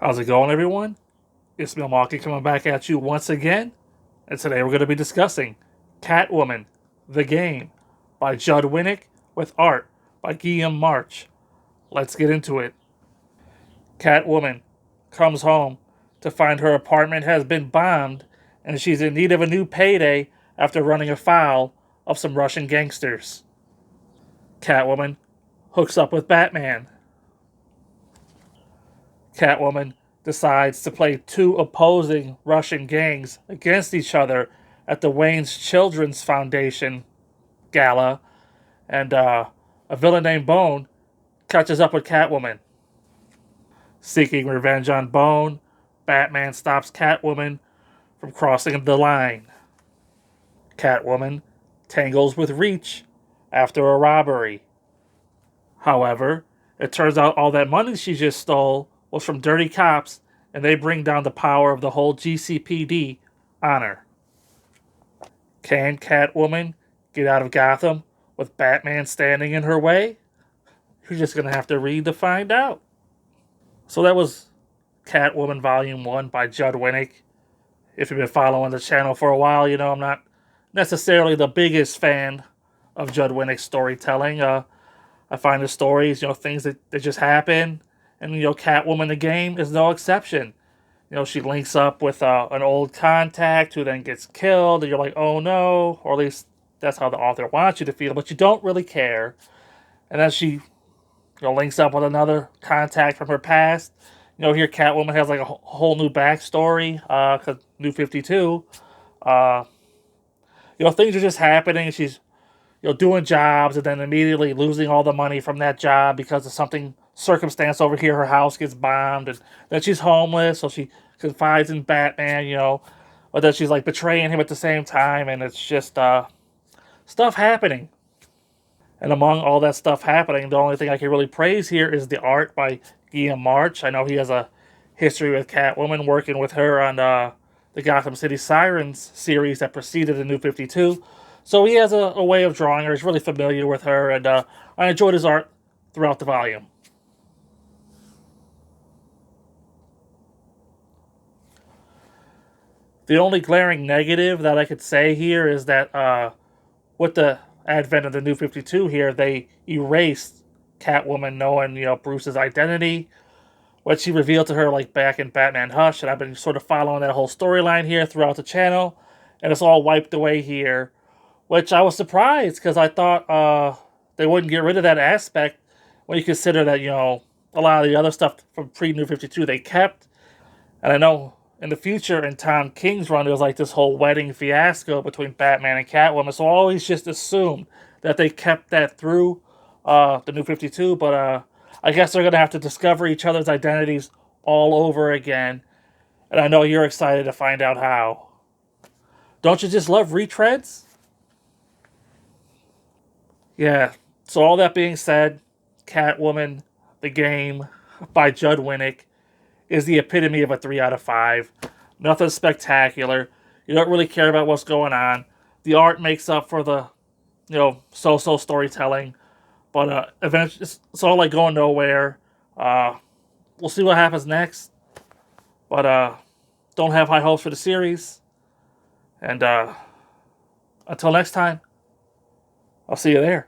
How's it going, everyone? It's Milwaukee coming back at you once again, and today we're going to be discussing Catwoman The Game by Judd Winnick with art by Guillaume March. Let's get into it. Catwoman comes home to find her apartment has been bombed and she's in need of a new payday after running afoul of some Russian gangsters. Catwoman hooks up with Batman. Catwoman decides to play two opposing Russian gangs against each other at the Wayne's Children's Foundation gala, and a villain named Bone catches up with Catwoman. Seeking revenge on Bone, Batman stops Catwoman from crossing the line. Catwoman tangles with Reach after a robbery. However, it turns out all that money she just stole was from dirty cops, and they bring down the power of the whole GCPD on her. Can Catwoman get out of Gotham with Batman standing in her way? You're just going to have to read to find out. So that was Catwoman Volume 1 by Judd Winnick. If you've been following the channel for a while, you know I'm not necessarily the biggest fan of Judd Winnick's storytelling. I find the stories, things that just happen. And, Catwoman the Game is no exception. She links up with an old contact who then gets killed. And you're like, oh no. Or at least that's how the author wants you to feel. But you don't really care. And then she links up with another contact from her past. Here Catwoman has like a whole new backstory. Because New 52. Things are just happening. She's doing jobs and then immediately losing all the money from that job because of something circumstance over here. Her house gets bombed and then she's homeless, so she confides in Batman, but then she's like betraying him at the same time, and it's just stuff happening. And among all that stuff happening, the only thing I can really praise here is the art by Guillaume March. I know he has a history with Catwoman, working with her on the Gotham City Sirens series that preceded the New 52. So he has a way of drawing her. He's really familiar with her, and I enjoyed his art throughout the volume. The only glaring negative that I could say here is that with the advent of the New 52 here, they erased Catwoman knowing, Bruce's identity, what she revealed to her like back in Batman Hush, and I've been sort of following that whole storyline here throughout the channel, and it's all wiped away here, which I was surprised because I thought they wouldn't get rid of that aspect when you consider that, a lot of the other stuff from pre-New 52 they kept. And I know in the future, in Tom King's run, there was like this whole wedding fiasco between Batman and Catwoman, so I always just assumed that they kept that through the New 52, but I guess they're going to have to discover each other's identities all over again, and I know you're excited to find out how. Don't you just love retreads? Yeah, so all that being said, Catwoman The Game by Judd Winnick is the epitome of a 3 out of 5. Nothing spectacular. You don't really care about what's going on. The art makes up for the, so-so storytelling. But eventually, it's all like going nowhere. We'll see what happens next. But don't have high hopes for the series. And until next time, I'll see you there.